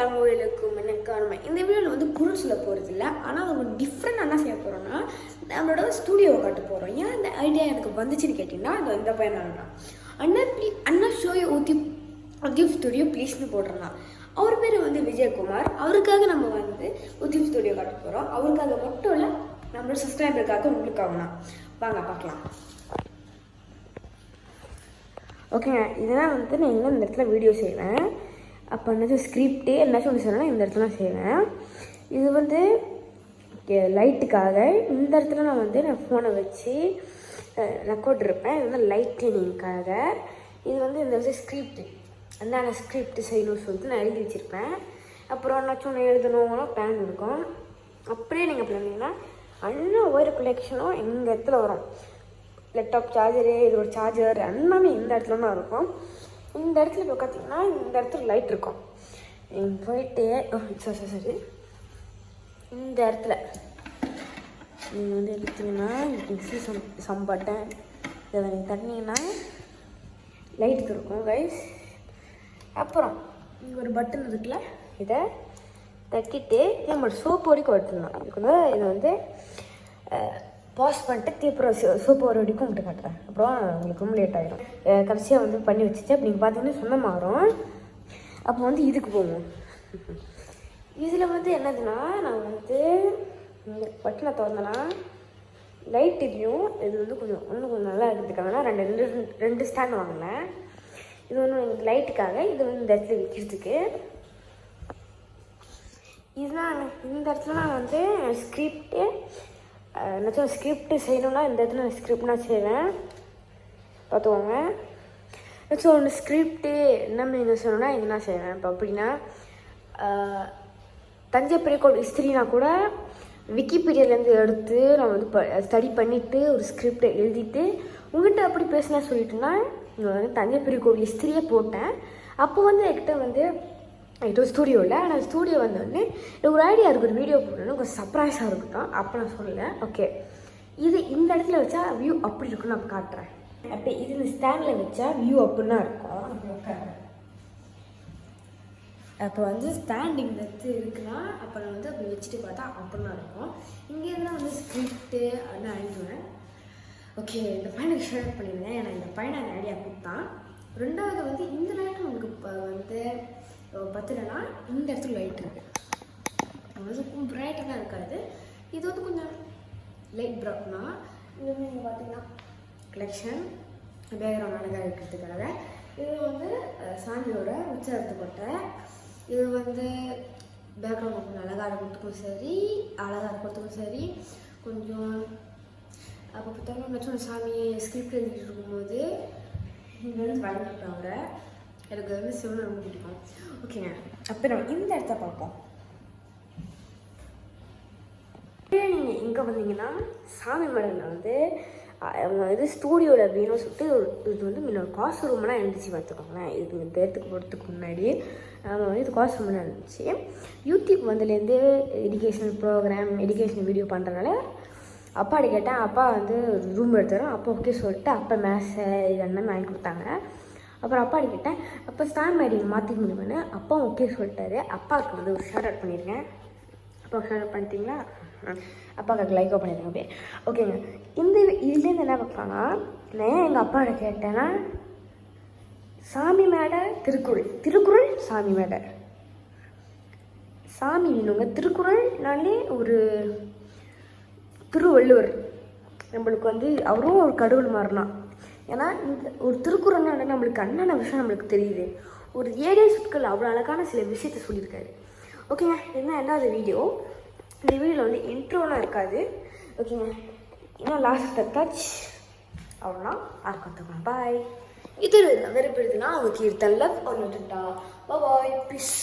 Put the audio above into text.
தமிழுக்கும் எனக்கான இந்த வீடியோவில் வந்து குரல் சொல்ல போகிறது இல்லை. ஆனால் அவங்க டிஃப்ரெண்ட் என்ன செய்ய போகிறோன்னா நம்மளோட ஸ்டூடியோவை காட்ட போகிறோம். ஏன் இந்த ஐடியா எனக்கு வந்துச்சுன்னு கேட்டிங்கன்னா அது இந்த பையன் தான் அண்ணா ஷோயை உத்திப் ஸ்டுடியோ ப்ளீஸ்னு போடுறோம். அவர் பேர் வந்து விஜயகுமார். அவருக்காக நம்ம வந்து உத்திப் ஸ்டுடியோ காட்ட போகிறோம். அவருக்காக மட்டும் இல்லை, நம்மளோட சப்ஸ்கிரைபருக்காக உங்களுக்காகனா வாங்க பார்க்கலாம். ஓகேங்க, இதெல்லாம் வந்து நான் இன்னும் இந்த இடத்துல வீடியோ செய்வேன். அப்போ என்னாச்சும் ஸ்கிரிப்டே என்னாச்சும் ஒன்று சொன்னால் இந்த இடத்துல நான் செய்வேன். இது வந்து லைட்டுக்காக இந்த இடத்துல நான் ஃபோனை வச்சு ரெக்கார்ட் இருப்பேன். இது வந்து லைட் ட்ரெயினிங்காக. இது வந்து இந்த விஷயம் ஸ்கிரிப்ட் என்னென்ன ஸ்கிரிப்ட் செய்யணும்னு சொல்லிட்டு நான் எழுதி வச்சுருப்பேன். அப்புறம் என்னாச்சும் ஒன்று எழுதணும்னா பிளான் இருக்கும். அப்படியே நீங்கள் பண்ணிங்கன்னா அண்ணா ஒயர் கலெக்ஷனும் இந்த இடத்துல வரும். லேப்டாப் சார்ஜரு, இது ஒரு சார்ஜர் எல்லாமே இந்த இடத்துல தான் இருக்கும். இந்த இடத்துல இப்போ பார்த்தீங்கன்னா இந்த இடத்துல லைட் இருக்கும். நீங்கள் போயிட்டு சரி இந்த இடத்துல நீங்கள் வந்து எடுத்தீங்கன்னா சம் பட்டன் இதை நீங்கள் தட்டினீங்கன்னா லைட் இருக்கும் கைஸ். அப்புறம் இங்கே ஒரு பட்டன் இருக்குல்ல, இதை தட்டிட்டு நம்மளோட சோப்பு வரைக்கும் எடுத்துடணும். இதுக்கு வந்து இதை வந்து பாஸ் பண்ணிட்டு திருப்புறம் சோப்பு வர வரைக்கும் விட்டு காட்டுறேன். அப்புறம் உங்களுக்கு ரொம்ப லேட் ஆகிடும். கடைசியாக வந்து பண்ணி வச்சுட்டு அப்படி நீங்கள் பார்த்தீங்கன்னா சொன்ன மாறும். அப்போ வந்து இதுக்கு போவோம். இதில் வந்து என்னதுன்னா நான் வந்து இந்த பட்டனை திறந்தேன்னா லைட் இதுலையும் இது வந்து கொஞ்சம் நல்லா இருக்கிறதுக்காக ரெண்டு ஸ்டாண்ட் வாங்கினேன். இது வந்து எனக்கு லைட்டுக்காக, இது வந்து இந்த இடத்துல விற்கிறதுக்கு. இதுதான் இந்த இடத்துல நான் வந்து ஸ்கிரிப்டு என்னாச்சும் ஸ்கிரிப்ட் செய்யணுன்னா இந்த இடத்துல நான் ஸ்கிரிப்ட் நான் செய்வேன். பார்த்துக்கோங்க. ஏதாச்சும் ஒன்று ஸ்கிரிப்டு என்ன செய்யணுன்னா இது நான் செய்வேன். இப்போ அப்படின்னா தஞ்சை பெரிய ஹிஸ்ட்ரினா கூட விக்கிபீடியாவிலேருந்து எடுத்து நான் வந்து ஸ்டடி பண்ணிவிட்டு ஒரு ஸ்கிரிப்டை எழுதிட்டு உங்கள்கிட்ட அப்படி பேசினா சொல்லிட்டுனா நான் வந்து தஞ்சை பெரிய கோவில் ஹிஸ்ட்ரியே போட்டேன். அப்போ வந்து என்கிட்ட வந்து இது ஸ்டூடியோவில் ஆனால் ஸ்டூடியோ வந்தோடனே எனக்கு ஒரு ஐடியா இருக்குது, ஒரு வீடியோ போடணும், கொஞ்சம் சர்ப்ரைஸாக இருக்கட்டும். அப்போ நான் சொல்லலை. ஓகே, இது இந்த இடத்துல வச்சா வியூ அப்படி இருக்குன்னு நான் காட்டுறேன். அப்போ இது இந்த ஸ்டாண்டில் வச்சா வியூ அப்படின்னா இருக்கும். அப்போ வந்து ஸ்டாண்ட் இந்த இடத்துல இருக்குன்னா அப்போ நான் வந்து அப்படி வச்சுட்டு பார்த்தா அப்படின்னா இருக்கும். இங்கேருந்து வந்து ஸ்கிரிப்டு அப்படின்னு எழுதுவேன். ஓகே, இந்த பையனுக்கு ஷேர் பண்ணியிருந்தேன். ஏன்னா இந்த பையனை அந்த ஐடியா கொடுத்தான். ரெண்டாவது வந்து இந்த லைட்டு உங்களுக்கு இப்போ வந்து பத்துலனா இந்த இடத்துல லைட் இருக்குது. அது பிரைட்டாக தான் இருக்காது. இது வந்து கொஞ்சம் லைட் ப்ரௌனா. இது வந்து நீங்கள் பார்த்தீங்கன்னா கலெக்ஷன் பேக்ரவுண்ட் அழகாக இருக்கிறதுக்காக. இது வந்து சாமியோட உச்சரத்துக்கொட்டை. இது வந்து பேக்ரவுண்ட் கொஞ்சம் அழகாக இருக்கிறதுக்கும் சரி, அழகாக இருக்கிறதுக்கும் சரி. கொஞ்சம் அப்போ பார்த்தோம்னா சாமி ஸ்கிரிப்ட் எழுதிட்டு இருக்கும்போது இங்கே வந்து வளர்ந்துட்டாங்க. எனக்கு வந்து சிவனை ரொம்ப பிடிக்கும். ஓகேங்க, அப்போ நம்ம இந்த இடத்த பார்ப்போம். நீங்கள் இங்கே வந்தீங்கன்னா சாமி மலையில் வந்து அவங்க இது ஸ்டூடியோவில் அப்படின்னு சொல்லிட்டு இது வந்து முன்னோட காசு ரூம்லாம் இருந்துச்சு. பார்த்துக்கோங்களேன், இது இந்த இடத்துக்கு போகிறதுக்கு முன்னாடி நம்ம வந்து இது காசு ரூம்லாம் இருந்துச்சு. யூடியூப் வந்ததுலேருந்து எஜுகேஷனல் ப்ரோக்ராம் எஜுகேஷன் வீடியோ பண்ணுறதுனால அப்பாடி கேட்டேன். அப்பா வந்து ரூம் எடுத்துறோம். அப்பா ஓகே சொல்லிட்டு அப்பா மேசை இது எல்லாமே வாங்கி கொடுத்தாங்க. அப்புறம் அப்பாடி கேட்டேன், அப்போ ஸ்டாண்ட் மேடிங் மாற்றிக்க முடியுமான்னு. அப்பா ஓகே சொல்லிட்டாரு. அப்பாவுக்கு வந்து ஒரு ஷேர் அவுட் பண்ணியிருக்கேன். அப்பா ஷேர் அவுட் பண்ணிட்டீங்களா? அப்பாவுக்கு லைக்கோ பண்ணியிருக்கேன். அப்படியே ஓகேங்க. இதுலேருந்து என்ன பார்க்கலாம்னா, நான் எங்கள் அப்பாவோட கேட்டேன்னா சாமி மேடை திருக்குறள் சாமி மேடை சாமி வேணுங்க. திருக்குறள்னாலே ஒரு திருவள்ளுவர் நம்மளுக்கு வந்து அவரும் ஒரு கடவுள் மாதிரிலாம். ஏன்னா இந்த ஒரு திருக்குறள்னால நம்மளுக்கு அண்ணான விஷயம் நம்மளுக்கு தெரியுது. ஒரு 7 சொற்கள் அவ்வளோ அழகான சில விஷயத்த சொல்லியிருக்காரு. ஓகேங்க, இதுதான் ரெண்டாவது வீடியோ. இந்த வீடியோவில் வந்து இன்ட்ரோலாம் இருக்காது. ஓகேங்க, இன்னும் லாஸ்ட் டச் அவ்வளோனா ஆர்க்கம். பாய். இது விருப்பம் இருக்குன்னா அவங்க கீர்த்தன் லவ் ஒன்று பாய் பீஸ்.